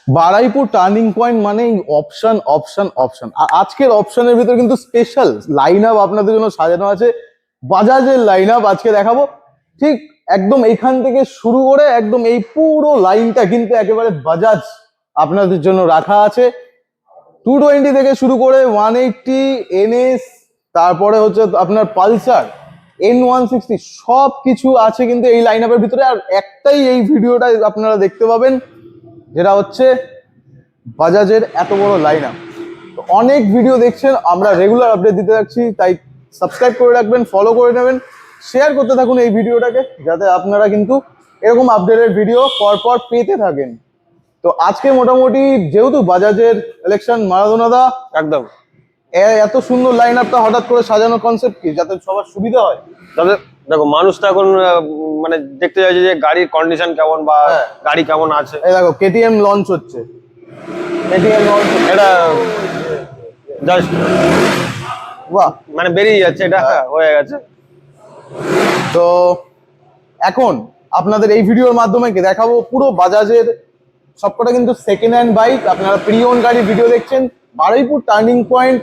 Baruipur turning point মানে option option option. আর আজকের অপশনের ভিতরে কিন্তু স্পেশাল লাইন আপ আপনাদের জন্য সাজানো আছে। বাজাজের লাইন আপ আজকে দেখাবো। ঠিক একদম এইখান থেকে শুরু করে একদম এই পুরো লাইনটা কিন্তু একেবারে বাজাজ আপনাদের জন্য রাখা আছে। 220 থেকে শুরু করে 180, NS, তারপরে হচ্ছে আপনার পালসার, N160 সব কিছু আছে কিন্তু এই লাইন আপের ভিতরে। আর একটাই এই ভিডিওটা আপনারা দেখতে পাবেন, যেটা হচ্ছে বাজাজের এত বড় লাইন আপ। অনেক ভিডিও দেখছেন, আমরা রেগুলার আপডেট দিতে যাচ্ছি, তাই সাবস্ক্রাইব করে রাখবেন, ফলো করে নেবেন, শেয়ার করতে থাকুন এই ভিডিওটাকে, যাতে আপনারা কিন্তু এরকম আপডেটের ভিডিও পরপর পেতে থাকেন। তো আজকে মোটামুটি যেহেতু বাজাজের ইলেকশন মারাদোনা দা একদম এত সুন্দর লাইন আপটা হঠাৎ করে সাজানোর কনসেপ্ট কি, যাতে সবার সুবিধা হয়। তাদের দেখো, মানুষ তো এখন মানে দেখতে চাইছে যে গাড়ির কন্ডিশন কেমন বা গাড়ি কেমন আছে। এই দেখো KTM লঞ্চ হচ্ছে, KTM লঞ্চ, এটা জাস্ট বাহ মানে বেরিয়ে যাচ্ছে, এটা হয়ে গেছে। তো এখন আপনাদের এই ভিডিওর মাধ্যমে কি দেখাবো, পুরো বাজাজের সবকটা কিন্তু সেকেন্ড হ্যান্ড বাইক। আপনারা প্রি ওন গাড়ির ভিডিও দেখছেন, বারুইপুর টার্নিং পয়েন্ট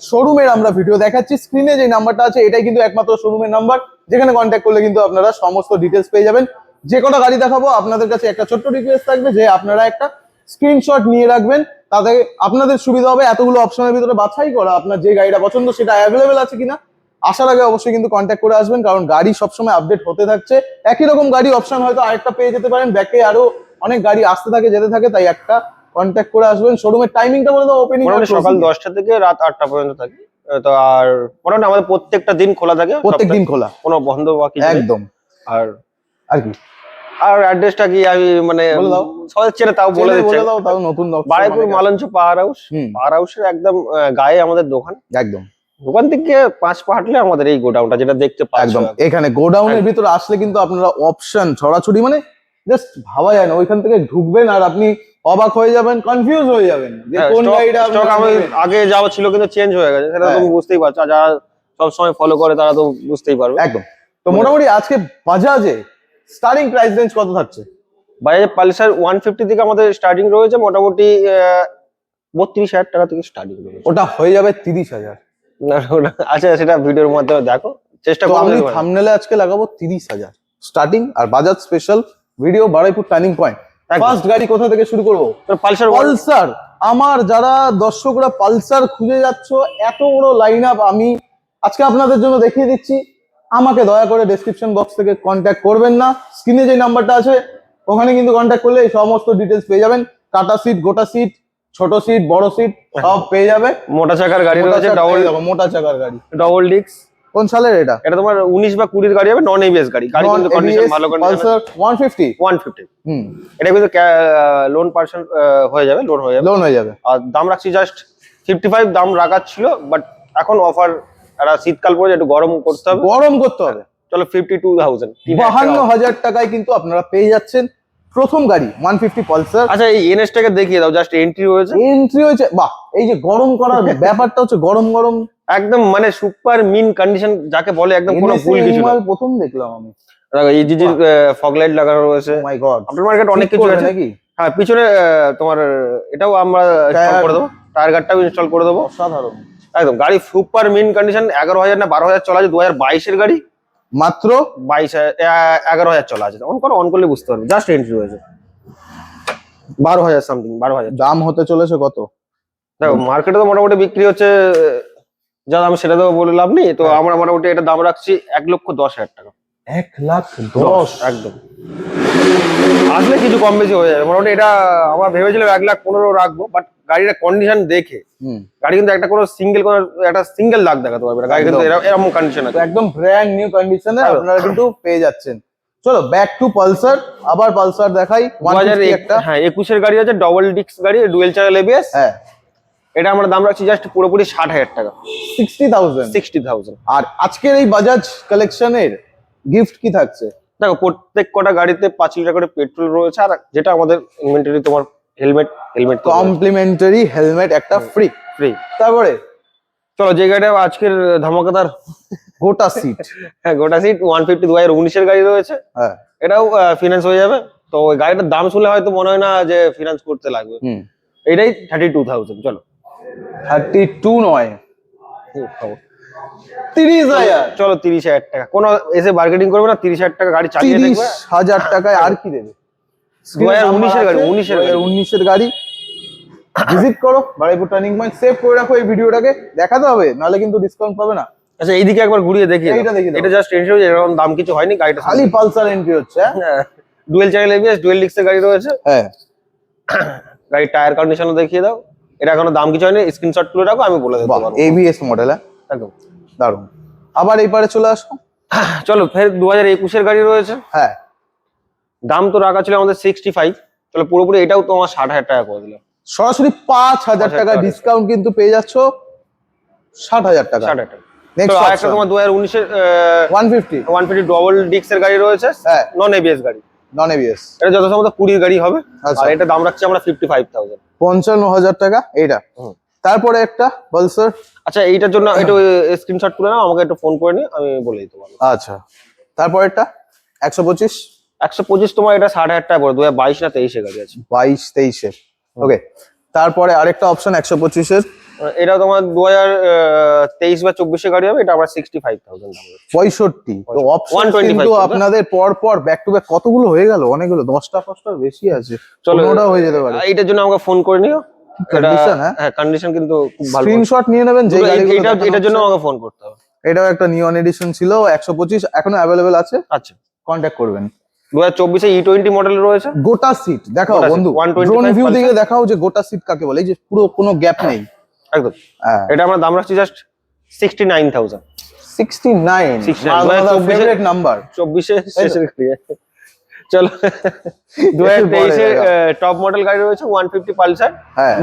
শোরুমের আমরা ভিডিও দেখাচ্ছি। স্ক্রিনে যে নাম্বারটা আছে এটাই কিন্তু একমাত্র শোরুমের নাম্বার, যেখানে কন্ট্যাক্ট করলে কিন্তু আপনারা সমস্ত ডিটেলস পেয়ে যাবেন। যে কটা গাড়ি দেখাবো আপনাদের কাছে একটা ছোট্ট রিকোয়েস্ট থাকবে যে আপনারা একটা স্ক্রিনশট নিয়ে রাখবেন, তাতে আপনাদের সুবিধা হবে এতগুলো অপশনের ভিতরে বাছাই করা আপনার যে গাড়িটা পছন্দ সেটা অ্যাভেলেবেল আছে কিনা। আসার আগে অবশ্যই কিন্তু কন্ট্যাক্ট করে আসবেন, কারণ গাড়ি সবসময় আপডেট হতে থাকছে। একই রকম গাড়ি অপশন হয়তো আরেকটা পেয়ে যেতে পারেন, ব্যাকে আরো অনেক গাড়ি আসতে থাকে যেতে থাকে, তাই একটা কন্ট্যাক্ট করে আসবেন। শোরুমের টাইমিংটা বলে দাও, ওপেনিং সকাল 10টা থেকে রাত 8টা পর্যন্ত থাকে। তো আর মোটামুটি আমাদের প্রত্যেকটা দিন খোলা থাকে, প্রত্যেক দিন খোলা, কোনো বন্ধ বা কিছু নেই। একদম। আর আর কি, আর অ্যাড্রেসটা কি আমি মানে বলে দাও, সবাই চেনে, তাও বলে দিচ্ছি। বলে দাও, তাও নতুন বারুইপুর মালঞ্চ পাওয়ার হাউস, পাওয়ার হাউসের একদম গায়ে আমাদের দোকান। একদম দোকান থেকে 5 পা হাঁটলে আমাদের এই গোডাউনটা, যেটা দেখতে পাচ্ছেন একদম। এখানে গোডাউনের ভিতরে আসলে কিন্তু আপনারা অপশন ছড়াছড়ি, মানে জাস্ট ভাবা যায় না। ওইখান থেকে ঢুকবেন আর আপনি অবাক হয়ে যাবেন, কনফিউজ হয়ে যাবেন যে কোন গাড়িটা স্টক আগে যাওয়া ছিল কিন্তু চেঞ্জ হয়ে গেছে, সেটা তুমি বুঝতেই পারছো। আর যারা সব সময় ফলো করে তারা তো বুঝতেই পারবে। একদম। তো মোটামুটি আজকে বাজাজে স্টার্টিং প্রাইস রেঞ্জ কত থাকছে? বাজাজে পালসার 150 থেকে আমাদের স্টার্টিং রয়েছে, মোটামুটি 32,000 টাকা থেকে স্টার্টিং রয়েছে। ওটা হয়ে যাবে 30,000। আচ্ছা, সেটা ভিডিওর মাধ্যমে দেখো, চেষ্টা করো। আমি থাম্বনেলে আজকে লাগাবো 30,000 স্টার্টিং। আর Bajaj special video Baruipur turning point. First গাড়ি কোথা থেকে শুরু করবো? পালসার। পালসার। আমার যারা দর্শকরা পালসার খুঁজে যাচ্ছ, এত বড় লাইন আপ আমি আজকে আপনাদের জন্য দেখিয়ে দিচ্ছি। আমাকে দয়া করে ডেসক্রিপশন বক্স থেকে কন্ট্যাক্ট করবেন না, স্ক্রিনে যে নাম্বারটা আছে ওখানে কিন্তু কন্ট্যাক্ট করলে এই সমস্ত ডিটেলস পেয়ে যাবেন। কাটা সিট, গোটা সিট, ছোট সিট, বড় সিট সব পেয়ে যাবে। মোটা চাকার গাড়ি রয়েছে, মোটা চাকার গাড়ি, ডবল ডিস্ক। কোন সালের এটা? এটা তোমার 19 বা 20 গাড়ি হবে, নন এবিএস গাড়ি। গাড়ি কিন্তু কন্ডিশন ভালো, পালসার 150। এটা কিন্তু লোন পার্সন হয়ে যাবে, লোন হয়ে যাবে। আর দাম রাখছি জাস্ট 55 দাম রাখার ছিল, বাট এখন অফার, এটা শীতকাল পড়ে একটু গরম করতে হবে। চলো 52,000, 52,000 টাকায় কিন্তু আপনারা পেয়ে যাচ্ছেন প্রথম গাড়ি 150 পালসার। আচ্ছা, এই এনএসটাকে দেখিয়ে দাও, জাস্ট এন্ট্রি হয়েছে। বাহ, এই যে গরম করার ব্যাপারটা হচ্ছে, গরম গরম একদম, মানে সুপার মিন কন্ডিশন যাকে বলে, একদম কোনো ভুল কিছু না। প্রথম দেখলাম আমি। এই যে ফগ লাইট লাগানো রয়েছে। ও মাই গড, আপনার মার্কেট অনেক কিছু আছে নাকি? হ্যাঁ, পিছনে তোমার এটাও আমরা ইনস্টল করে দেবো, টায়ার গার্ডটাও ইনস্টল করে দেবো। সাধারণ একদম গাড়ি সুপার মিন কন্ডিশন। 11,000 না 12,000 চলা আছে, 2022 এর গাড়ি। মাত্র 11,000 চলা আছে। অন করলে বুঝতে পারবে, জাস্ট এন্ট্রি হয়েছে। 12,000 সামথিং, 12,000 দাম হতে চলেছে কত? দেখো, মার্কেটে তো মোটামুটি বিক্রি হচ্ছে যা দাম, সেটা তো বলে লাভ নেই। তো আমরা মোটামুটি এটা দাম রাখছি 1,10,000 টাকা। 1,10,000 একদম। আসলে কিছু কম বেশি হয়ে যাবে। মোটামুটি এটা আমরা ভেবেছিলাম 1,15,000 রাখবো, বাট গাড়ির কন্ডিশন দেখে গাড়ি কিন্তু একটা কোনো সিঙ্গেল দাগ দেখাতে পারবে না। গাড়ি কিন্তু এরকম কন্ডিশন আছে, একদম ব্র্যান্ড নিউ কন্ডিশনে আপনারা কিন্তু পেয়ে যাচ্ছেন। চলো ব্যাক টু পালসার, আবার পালসার দেখাই। 2021 এর গাড়ি আছে, ডবল ডিস্ক গাড়ি, ডুয়েল চ্যানেল এবিএস। হ্যাঁ, এটা আমরা দাম রাখছি জাস্ট পুরোপুরি 60,000 টাকা। 60,000। আর আজকের এই বাজাজ কালেকশনের গিফট কি থাকছে? দেখো, প্রত্যেক কটা গাড়িতে 5 লিটার করে পেট্রোল রয়েছে, আর যেটা আমাদের ইনভেন্টরি তোমার হেলমেট কমপ্লিমেন্টারি হেলমেট একটা ফ্রি। তারপরে চলো যে গাড়িটা আজকের ধামাকাদার, গোটা সিট। হ্যাঁ, গোটা সিট 150 2019 এর গাড়ি রয়েছে। হ্যাঁ, এটাও ফিনান্স হয়ে যাবে। তো ওই গাড়িটার দাম শুনলে হয়তো মনে হয় না যে ফিনান্স করতে লাগবে। এটাই 32,000। চলো 32 নয়, 30,000। চলো 30,000 টাকা, কোনো এসে বার্গেনিং করবে না, 30,000 টাকা গাড়ি চালিয়ে দেখবে। 30,000 টাকায় আর কি দেবে? 2019 এর গাড়ি, 19 এর গাড়ি। ভিজিট করো বারুইপুর টার্নিং পয়েন্ট, সেভ করে রাখো এই ভিডিওটাকে, দেখাতে হবে নাহলে কিন্তু ডিসকাউন্ট পাবে না। আচ্ছা এইদিকে একবার ঘুরিয়ে দেখিয়ে এইটা দেখিয়ে দাও। এটা জাস্ট এন্ট্রি হয়েছে, এরকম দাম কিছু হয়নি গাড়িটা, খালি পালসার এন্ট্রি হচ্ছে। ডুয়েল চ্যানেল এবিএস, ডুয়েল ডিস্কের গাড়ি রয়েছে। হ্যাঁ, গাড়ির টায়ার কন্ডিশনও দেখিয়ে দাও। এটা এখনো দাম কিছু হয়নি, স্ক্রিনশট তুলে রাখো, আমি বলে দিতে পারবো। এবিএস মডেল, একদম দারুণ। আবার এই পারে চলে আসো। চলো ফের 2021 এর গাড়ি রয়েছে। হ্যাঁ, দাম তো রাখা ছিল আমাদের 65। চলো পুরোপুরি এটাও তোমার 60,000 টাকা করে দিলাম। সরাসরি 5,000 টাকা ডিসকাউন্ট কিন্তু পেয়ে যাচ্ছ 60,000 টাকা। 60,000 টাকা। নেক্সট আরেকটা তোমার 2019 এর 150 ডবল ডিস্কের গাড়ি রয়েছে, হ্যাঁ, নন এবিএস গাড়ি। নন এবিএস, এটা যত সম্ভবত 20 গাড়ি হবে। আচ্ছা, আর এটা দাম রাখছি আমরা 55,000। 55,000 টাকা এইটা। তারপরে একটা পালসার। আচ্ছা এইটার জন্য একটু স্ক্রিনশট তুলে নাও, আমাকে একটু ফোন করে নিও, আমি বলে দিতে পারবো। আচ্ছা, তারপরেরটা 125। 125 তোমার এটা 60,000 টাকা পড়ে, 2022 না 23 এর গাড়ি আছে। 22-23 এর, ওকে। তারপরে আরেকটা অপশন 125 এর, এটা তোমার 2023 বা 24 এর গাড়ি হবে, এটা আবার 65,000 দাম। 65। তো অপশন 125 কিন্তু আপনাদের পর পর ব্যাক টু ব্যাক কতগুলো হয়ে গেল, অনেকগুলো, 10টা বেশি আছে, চলো ওটা হয়ে যেতে পারে। এইটার জন্য আমাকে ফোন করে নিও। কন্ডিশন, হ্যাঁ কন্ডিশন কিন্তু খুব ভালো। স্ক্রিনশট নিয়ে নেবেন যে গাড়িগুলো। এটার জন্য আমাকে ফোন করতে হবে। এটাও একটা নিয়ন এডিশন ছিল, 125 এখনো অ্যাভেলেবেল আছে। আচ্ছা, কন্ট্যাক্ট করবেন। 2024 এ E20 মডেল রয়েছে। গোটা সিট দেখাও বন্ধু, ড্রোন ভিউ দিকে দেখাও যে গোটা সিট কাকে বলে, এই যে পুরো কোনো গ্যাপ নেই একদম। এটা আমরা দাম রাখছি জাস্ট 69,000। 69 favourite number. 24 এর শেষের দিকে। চলো 2023 এর টপ মডেল গাড়ি রয়েছে, 150 পালসার,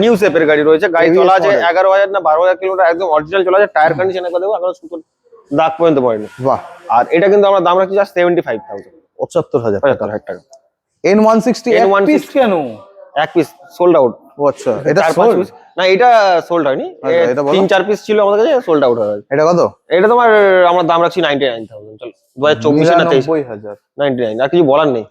নিউ শেপের গাড়ি রয়েছে। গাড়ি চলা আছে 11,000 না 12,000 কিলোমিটার, একদম অরিজিনাল চলা আছে। টায়ার কন্ডিশন একবার দেখো, এখনো সুন্দর দাগ পর্যন্ত পড়েনি। বাহ। আর এটা কিন্তু আমরা দাম রাখছি জাস্ট 75,000। 75,000 টাকা। N160 এক পিস কেন? এক পিস সোল্ড আউট। ও আচ্ছা, এটা সোল্ড না, এটা সোল্ড হয়নি, 3-4 পিস ছিল আমাদের কাছে, সোল্ড আউট হয়ে গেছে। এটা কত? এটা তোমার আমরা দাম রাখছি 99,000। চলো 2024 না 23 99, আর কিছু বলার নেই।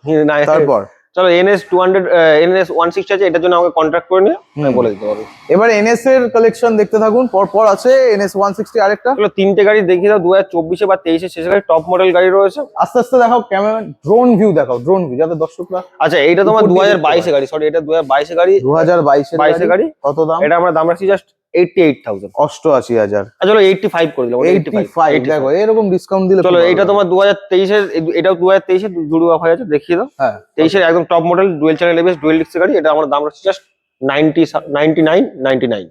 তারপর চলো NS 200 NS 160 আছে, এটার জন্য আমাকে কন্ট্যাক্ট করে নিও, আমি বলে দিতে পারবো। এবার NS এর কালেকশন দেখতে থাকুন, পর পর আছে NS 160 আরেকটা। চলো তিনটে গাড়ি দেখিয়ে দাও, 2024 বা 23 এর শেষে গাড়ি, টপ মডেল গাড়ি রয়েছে। আস্তে আস্তে দেখাও, ক্যামেরা ড্রোন ভিউ দেখাও, ড্রোন ভিউ যাতে দর্শকরা। আচ্ছা এইটা তোমার 2022 এর গাড়ি, সরি এটা 2022 এর গাড়ি। 2022 এর গাড়ি। কত দাম? এটা আমরা দাম রাখছি জাস্ট 88,000। 88,000। চলো 85 করে দিলাম। 85 দেখো, এরকম ডিসকাউন্ট দিলে। চলো এটা তোমার 2023 এর, এটাও 2023 এর দুটো অফ হয়ে আছে, দেখিয়ে দাও। হ্যাঁ 23 এর একদম top model dual channel ABS dual ডিস্কের গাড়ি, এটা আমরা দাম রাখছি জাস্ট 99 99।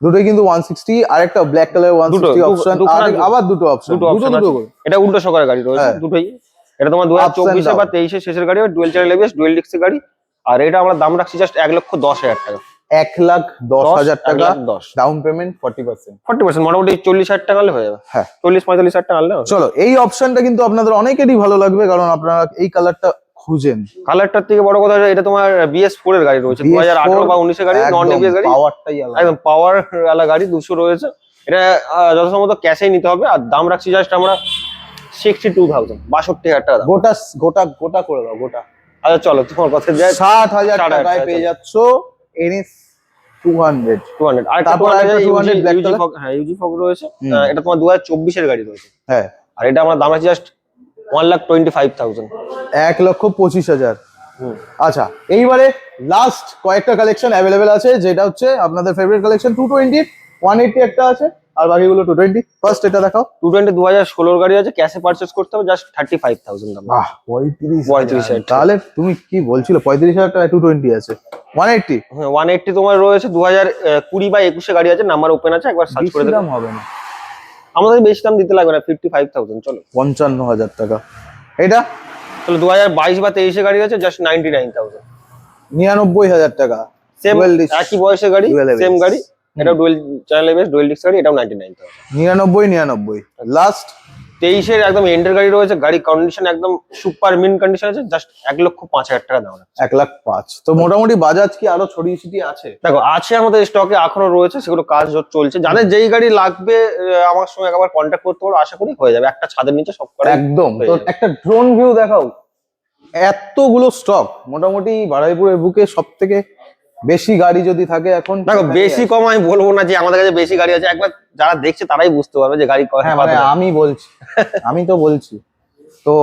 দুটোই কিন্তু 160, আরেকটা ব্ল্যাক কালার 160 অপশন, আবার দুটো অপশন, দুটো করে। এটা উল্টো সকারের গাড়ি রয়েছে দুটোই। এটা তোমার 2024 বা 23 এর শেষের গাড়ি, ডুয়েল চ্যানেল এবিএস ডুয়েল ডিস্কের গাড়ি। আর এটা আমরা দাম রাখছি জাস্ট 1,10,000 টাকা। 1,10,000 টাকা ডাউন পেমেন্ট, 40% মোটামুটি 40,000 টাকা হলে হয়ে যাবে। হ্যাঁ 40-45,000 টাকা হলে। চলো এই অপশনটা কিন্তু আপনাদের অনেকেরই ভালো লাগবে, কারণ আপনারা এই কালারটা খুঁজেন। কালারটার থেকে বড় কথা এটা তোমার BS4 এর গাড়ি রয়েছে, 2018 বা 19 এর গাড়ি, নন এবিএস গাড়ি, পাওয়ারটাই আলাদা, একদম পাওয়ার ওয়ালা গাড়ি 200 রয়েছে। এটা যথাসম্ভব ক্যাশেই নিতে হবে, আর দাম রাখছি জাস্ট আমরা 62,000, 62,000 টাকা। গোটা গোটা গোটা করে দাও, গোটা। আচ্ছা চলো তোমার কথা যায়, 60,000 টাকায় পেয়ে যাচ্ছ NS 200। আর তারপর একটা 200 ব্ল্যাক কালার, হ্যাঁ ইউজি ফগ রয়েছে। এটা তোমার 2024 এর গাড়ি রয়েছে। হ্যাঁ আর এটা আমরা দাম রাখছি জাস্ট 1,25,000। 1,25,000। আচ্ছা এইবারে লাস্ট কয়েকটা কালেকশন অ্যাভেলেবেল আছে, যেটা হচ্ছে আপনাদের ফেভারিট কালেকশন 220, 180 একটা আছে, আর বাকিগুলো 220। ফার্স্ট এটা দেখাও। 220 2016 এর গাড়ি আছে, ক্যাশে পারচেজ করতে হবে, জাস্ট 35,000 দাম। বাহ, 35,000। তাহলে তুমি কি বলছিলে 35,000 টাকা 220 আছে। 180, হ্যাঁ 180 তোমার রয়েছে, 2020 বা 21 এর গাড়ি আছে, নাম্বার ওপেন আছে, একবার সার্চ করে দেখো। দাম হবে না, আমাদের বেশি দাম দিতে লাগবে না, 55,000। চলো 55,000 টাকা এটা। চলো 2022 বা 23 এর গাড়ি আছে, জাস্ট 99,000। 99,000 টাকা। সেম একই বয়সের গাড়ি, সেম গাড়ি। এটা dual channel ABS dual disk গাড়ি, এটাও 99,000। 99 লাস্ট। 23 এর একদম এন্ডের গাড়ি রয়েছে, গাড়ি কন্ডিশন একদম সুপার মিন কন্ডিশন আছে, জাস্ট 1,05,000 টাকা দাম। 1,05,000। তো মোটামুটি বাজাজ কি আরো ছড়িয়ে ছিটিয়ে আছে? দেখো আছে আমাদের স্টকে, এখনো রয়েছে, সেগুলো কাজ চলছে। যাদের যেই গাড়ি লাগবে আমার সঙ্গে একবার কন্ট্যাক্ট করতে পারো, আশা করি হয়ে যাবে। একটা ছাদের নিচে সব করে একদম। তো একটা ড্রোন ভিউ দেখাও, এতগুলো স্টক, মোটামুটি বারুইপুরের বুকে সব থেকে বেশি গাড়ি যদি থাকে এখন, দেখো বেশি কম আমি বলবো না যে আমাদের কাছে বেশি গাড়ি আছে, একবার যারা দেখছে তারাই বুঝতে পারবে যে গাড়ি হ্যাঁ মানে আমি বলছি, আমি তো বলছি তো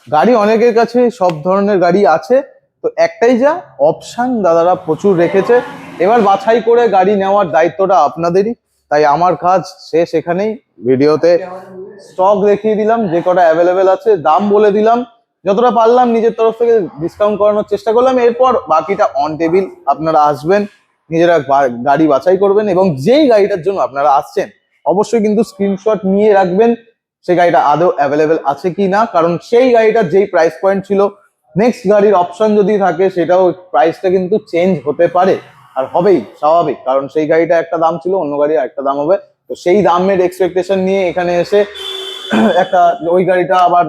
গাড়ি অনেকের কাছে সব ধরনের গাড়ি আছে, তো একটাই যা অপশন দাদারা প্রচুর রেখেছে। এবার বাছাই করে গাড়ি নেওয়ার দায়িত্বটা আপনাদেরই, তাই আমার কাজ শেষ এখানেই। ভিডিওতে স্টক দেখিয়ে দিলাম, যে কটা অ্যাভেলেবেল আছে, দাম বলে দিলাম, যতটা পারলাম নিজের তরফ থেকে ডিসকাউন্ট করানোর চেষ্টা করলাম। এরপর বাকিটা অন টেবিল, আপনারা আসবেন, নিজেরা গাড়ি বাছাই করবেন, এবং যেই গাড়িটার জন্য আপনারা আসছেন অবশ্যই কিন্তু স্ক্রিনশট নিয়ে রাখবেন সেই গাড়িটা আদৌ অ্যাভেলেবেল আছে কি না, কারণ সেই গাড়িটার যেই প্রাইস পয়েন্ট ছিল, নেক্সট গাড়ির অপশন যদি থাকে সেটাও প্রাইসটা কিন্তু চেঞ্জ হতে পারে, আর হবেই স্বাভাবিক, কারণ সেই গাড়িটা একটা দাম ছিল, অন্য গাড়ি একটা দাম হবে। তো সেই দামের এক্সপেকটেশন নিয়ে এখানে এসে একটা ওই গাড়িটা আবার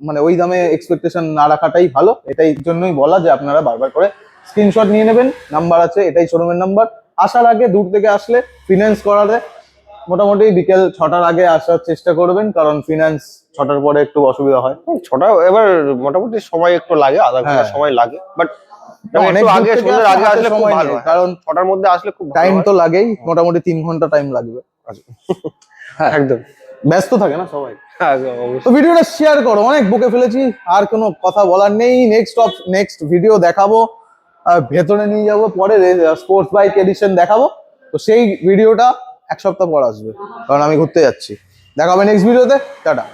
মানে ওই দামে এক্সপেকটেশন না রাখাটাই ভালো। এটাই জন্যই বলা যে আপনারা বারবার করে স্ক্রিনশট নিয়ে নেবেন, নাম্বার আছে, এটাই শোরুমের নাম্বার। আসার আগে দূর থেকে আসলে ফিনান্স করালে মোটামুটি বিকেল 6টার আগে আসার চেষ্টা করবেন, কারণ ফিনান্স 6টার পরে একটু অসুবিধা হয়। ছোটা এবার মোটামুটি সময় একটু লাগে, আধা ঘন্টা হ্যাঁ। সময় লাগে, বাট অনেক একটু দূর আগে থেকে সন্ধ্যের আগে হাতে আসলে খুব সময় ভালো নেই, হয়, কারণ 6টার মধ্যে আসলে খুব ভালো টাইম হয়। তো লাগেই, মোটামুটি 3 ঘন্টা টাইম লাগবে। হ্যাঁ একদম। ব্যস্ত থাকে না সবাই। হ্যাঁ, তো অবশ্যই। ভিডিওটা শেয়ার করো, অনেক বকে ফেলেছি, আর কোনো কথা বলার নেই। নেক্সট ভিডিও দেখাবো, ভেতরে নিয়ে যাবো, পরে স্পোর্টস বাইক এডিশন দেখাবো। তো সেই ভিডিওটা 1 সপ্তাহ পর আসবে, কারণ আমি ঘুরতে যাচ্ছি। দেখাবে নেক্সট ভিডিওতে। টাটা।